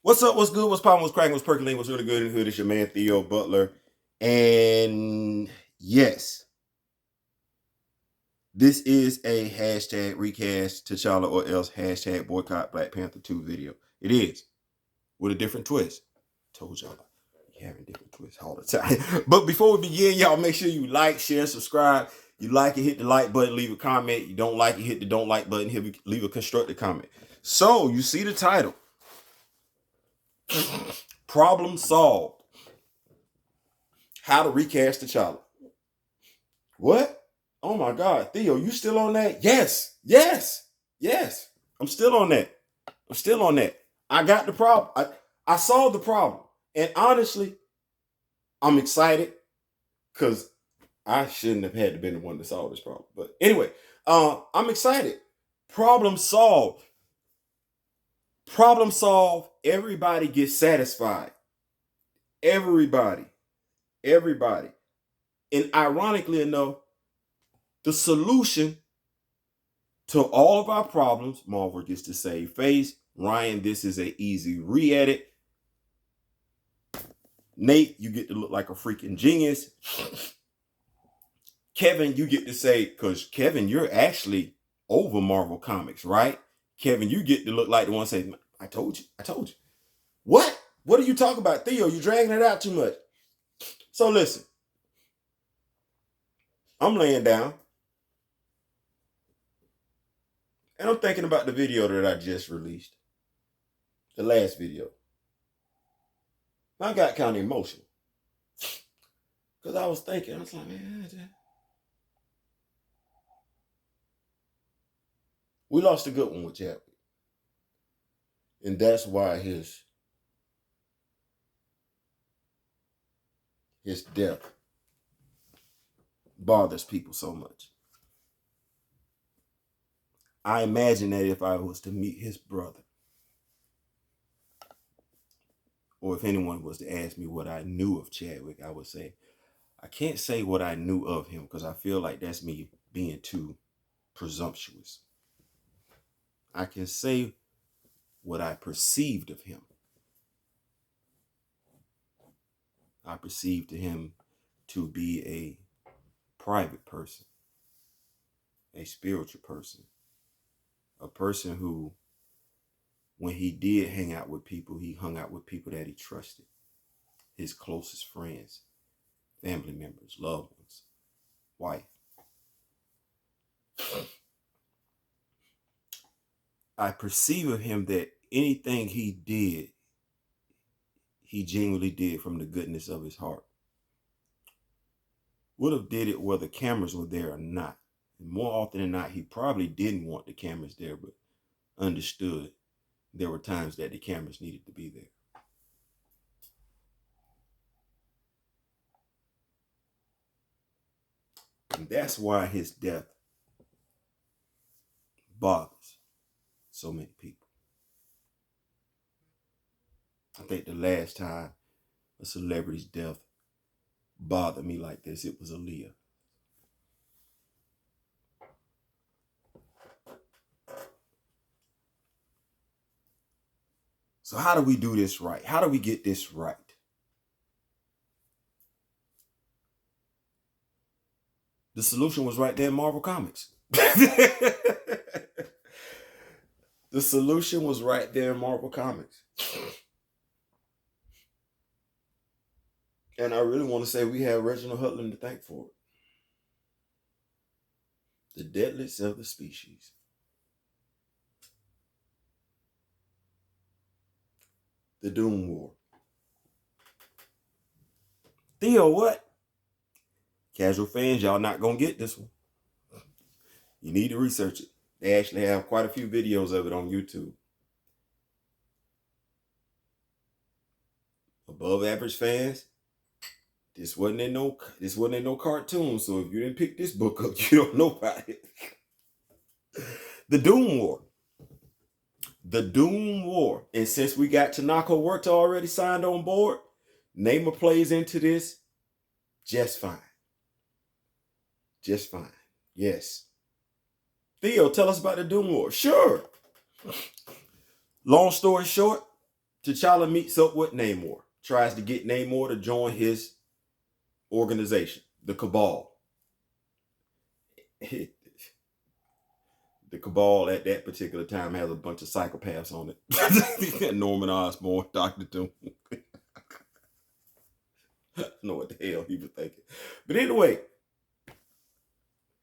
What's up? What's good? What's poppin'? What's cracking? What's percolating? What's really good in the hood? It's your man Theo Butler. And yes, this is a hashtag recast T'Challa or else hashtag boycott Black Panther 2 video. It is with a different twist. Told y'all we having different twists all the time. But before we begin, y'all make sure you like, share, subscribe. You like it, hit the like button, leave a comment. You don't like it, hit the don't like button, leave a constructive comment. So you see the title. Problem solved. How to recast T'Challa. What? Oh my God, Theo, you still on that? Yes. I'm still on that. I got the problem. I solved the problem. And honestly, I'm excited because I shouldn't have had to been the one to solve this problem. But anyway, I'm excited. Problem solved. Problem solved. Everybody gets satisfied. Everybody. And ironically enough, the solution to all of our problems, Marvel gets to save face. Ryan, this is an easy re-edit. Nate, you get to look like a freaking genius. Kevin, you get to say, because Kevin, you're actually over Marvel Comics, right? Kevin, you get to look like the one saying, I told you. What? What are you talking about, Theo? You dragging it out too much. So listen, I'm laying down and I'm thinking about the video that I just released. The last video. I got kind of emotional. Because I was thinking, I was like, man, we lost a good one with Chadwick. And that's why his death bothers people so much. I imagine that if I was to meet his brother, or if anyone was to ask me what I knew of Chadwick, I would say, I can't say what I knew of him because I feel like that's me being too presumptuous. I can say what I perceived of him. I perceived him to be a private person, a spiritual person, a person who, when he did hang out with people, he hung out with people that he trusted, his closest friends, family members, loved ones, wife. I perceive of him that anything he did, he genuinely did from the goodness of his heart. Would have did it whether cameras were there or not. And more often than not, he probably didn't want the cameras there, but understood there were times that the cameras needed to be there. And that's why his death bothers so many people. I think the last time a celebrity's death bothered me like this, it was Aaliyah. So how do we do this right? How do we get this right? The solution was right there in Marvel Comics. The solution was right there in Marvel Comics. And I really want to say we have Reginald Hudlin to thank for it. The deadliest of the species. The Doom War. Theo, what? Casual fans, y'all not going to get this one. You need to research it. They actually have quite a few videos of it on YouTube. Above average fans, this wasn't in no cartoon, so if you didn't pick this book up, you don't know about it. The Doom War. The Doom War. And since we got Tanaka Huerta already signed on board, Neymar plays into this just fine. Just fine. Yes. Theo, tell us about the Doom War. Sure. Long story short, T'Challa meets up with Namor, tries to get Namor to join his organization, the Cabal. The Cabal at that particular time has a bunch of psychopaths on it. Norman Osborn, Dr. Doom. I don't know what the hell he was thinking. But anyway,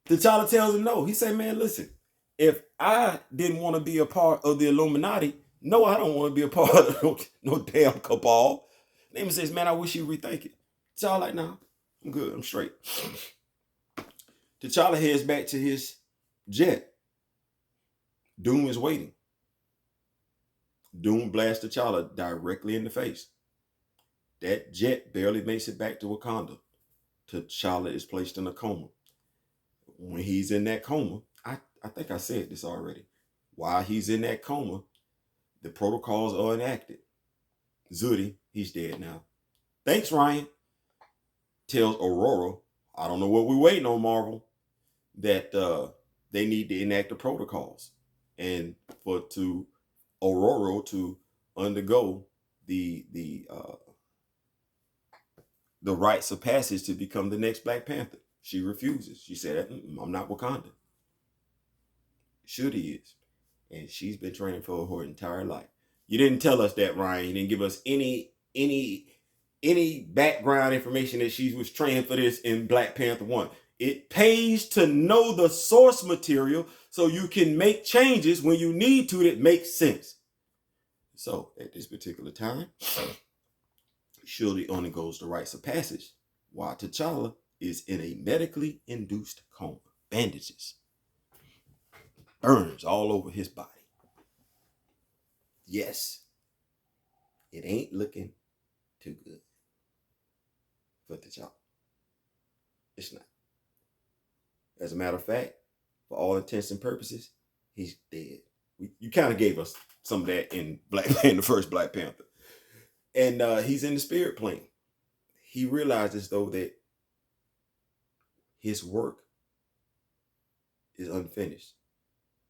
T'Challa tells him no. He said, man, listen, if I didn't want to be a part of the Illuminati, no, I don't want to be a part of no damn Cabal. Namor says, man, I wish you rethink it. T'Challa like, nah, I'm good. I'm straight. T'Challa heads back to his jet. Doom is waiting. Doom blasts T'Challa directly in the face. That jet barely makes it back to Wakanda. T'Challa is placed in a coma. When he's in that coma, I think I said this already. While he's in that coma, the protocols are enacted. Zuri, he's dead now. Thanks, Ryan. Tells Aurora, I don't know what we're waiting on, Marvel, that they need to enact the protocols. And for Aurora to undergo the rites of passage to become the next Black Panther. She refuses. She said, I'm not Wakanda. Shuri is. And she's been training for her entire life. You didn't tell us that, Ryan. You didn't give us any background information that she was training for this in Black Panther 1. It pays to know the source material so you can make changes when you need to that make sense. So at this particular time, Shuri undergoes the rites of passage while T'Challa is in a medically induced coma. Bandages. Burns all over his body. Yes, it ain't looking too good for T'Challa. It's not. As a matter of fact, for all intents and purposes, he's dead. You kind of gave us some of that in the first Black Panther. And he's in the spirit plane. He realizes, though, that his work is unfinished.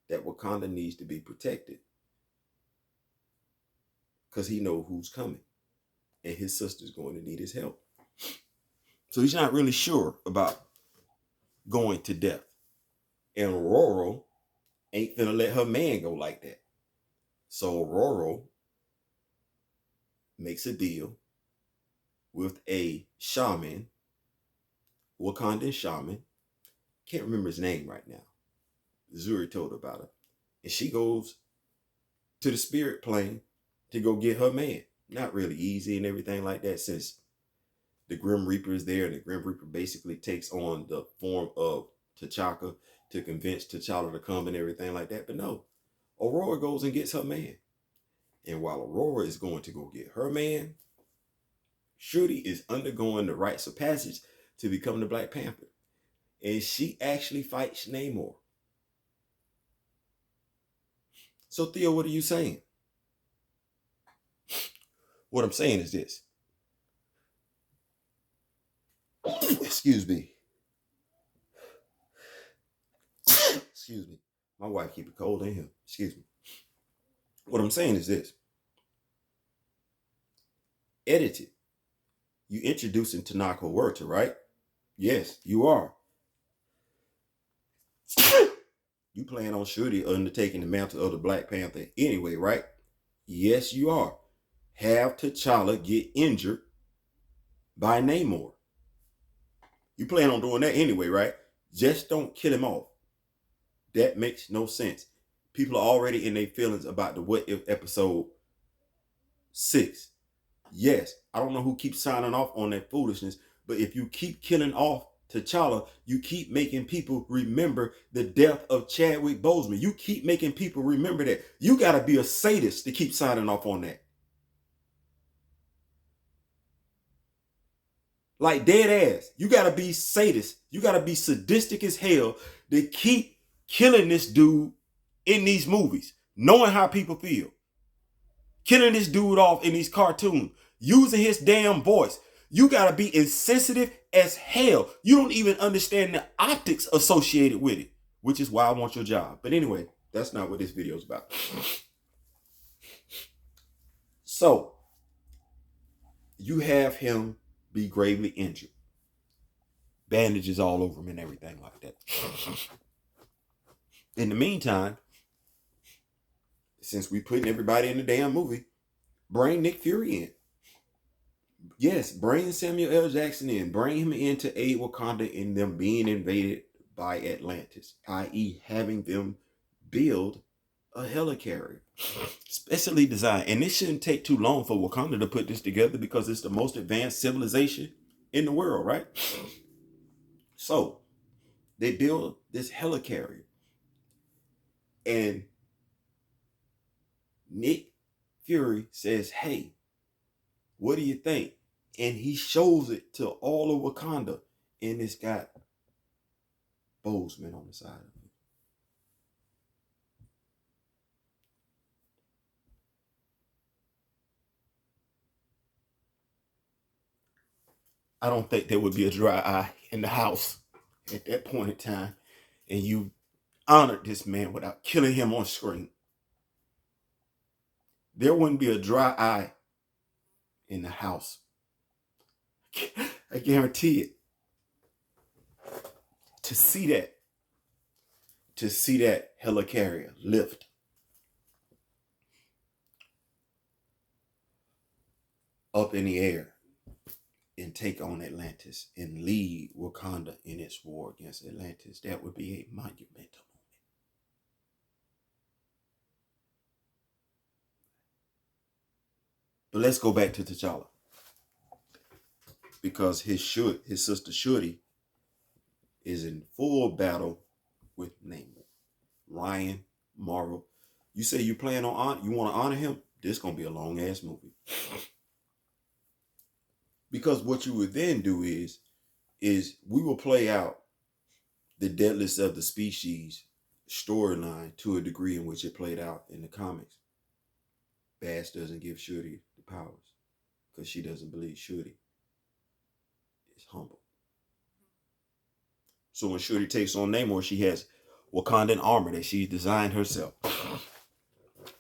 That Wakanda needs to be protected. Because he knows who's coming. And his sister's going to need his help. So he's not really sure about going to death. And Aurora ain't gonna let her man go like that. So Aurora makes a deal with a shaman, Wakandan shaman. Can't remember his name right now. Zuri told her about it. And she goes to the spirit plane to go get her man. Not really easy and everything like that, since the Grim Reaper is there, and the Grim Reaper basically takes on the form of T'Chaka to convince T'Challa to come and everything like that. But no, Aurora goes and gets her man. And while Aurora is going to go get her man, Shuri is undergoing the rites of passage to become the Black Panther. And she actually fights Namor. So Theo, what are you saying? What I'm saying is this. Excuse me. Excuse me. My wife keep it cold in here. Excuse me. What I'm saying is this. Edited. You introducing Tanaka Huerta, right? Yes, you are. You plan on Shuri undertaking the mantle of the Black Panther anyway, right? Yes, you are. Have T'Challa get injured by Namor. You plan on doing that anyway, right? Just don't kill him off. That makes no sense. People are already in their feelings about the What If episode 6. Yes, I don't know who keeps signing off on that foolishness, but if you keep killing off T'Challa, you keep making people remember the death of Chadwick Boseman. You keep making people remember that. You got to be a sadist to keep signing off on that. Like dead ass. You got to be sadist. You got to be sadistic as hell to keep killing this dude in these movies, knowing how people feel. Killing this dude off in these cartoons, using his damn voice. You got to be insensitive as hell. You don't even understand the optics associated with it, which is why I want your job. But anyway, that's not what this video is about. So you have him be gravely injured, bandages all over him and everything like that. In the meantime, since we putting everybody in the damn movie, bring Nick Fury in. Yes, bring Samuel L. Jackson in. Bring him in to aid Wakanda in them being invaded by Atlantis, i.e. having them build a helicarrier. Specially designed. And it shouldn't take too long for Wakanda to put this together because it's the most advanced civilization in the world, right? So, they build this helicarrier. And Nick Fury says, hey, what do you think? And he shows it to all of Wakanda. And it's got Boseman on the side of it. I don't think there would be a dry eye in the house at that point in time. And you honored this man without killing him on screen. There wouldn't be a dry eye in the house. I guarantee it. To see that helicarrier lift up in the air and take on Atlantis and lead Wakanda in its war against Atlantis, that would be a monumental moment. But let's go back to T'Challa. Because his sister Shuri is in full battle with Namor. Ryan, Marvel. You say you plan on you want to honor him? This gonna be a long ass movie. Because what you would then do is we will play out the deadliest of the species storyline to a degree in which it played out in the comics. Bass doesn't give Shuri the powers because she doesn't believe Shuri is humble. So when Shuri takes on Namor, she has Wakandan armor that she's designed herself.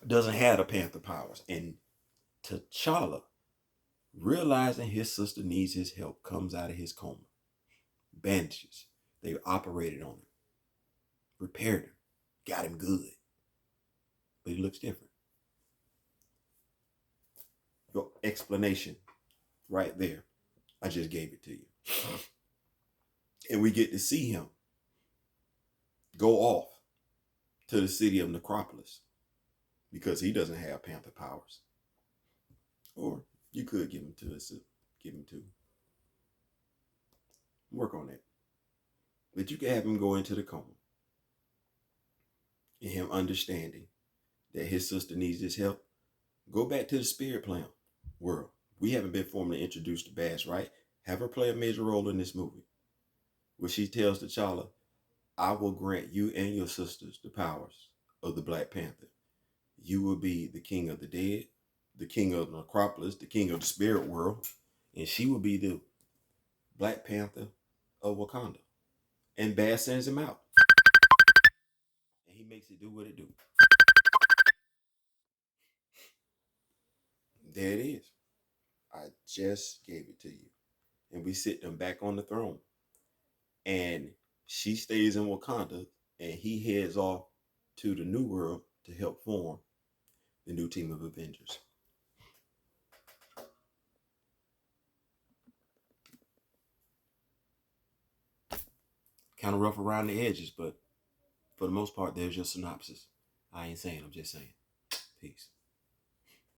Doesn't have the Panther powers. And T'Challa, realizing his sister needs his help, comes out of his coma. Bandages. They operated on him. Repaired him. Got him good. But he looks different. Your explanation right there. I just gave it to you. And we get to see him go off to the city of Necropolis because he doesn't have Panther powers. Or you could give him to us. Give him to. Work on that. But you can have him go into the coma. And him understanding that his sister needs his help. Go back to the spirit plan world. We haven't been formally introduced to Bash, right? Have her play a major role in this movie. Where she tells T'Challa, I will grant you and your sisters the powers of the Black Panther. You will be the king of the dead, the king of the necropolis, the king of the spirit world, and she will be the Black Panther of Wakanda. And Bass sends him out. And he makes it do what it do. There it is. I just gave it to you. And we sit them back on the throne. And she stays in Wakanda and he heads off to the New World to help form the new team of Avengers. Kind of rough around the edges, but for the most part, there's your synopsis. I ain't saying, I'm just saying. Peace.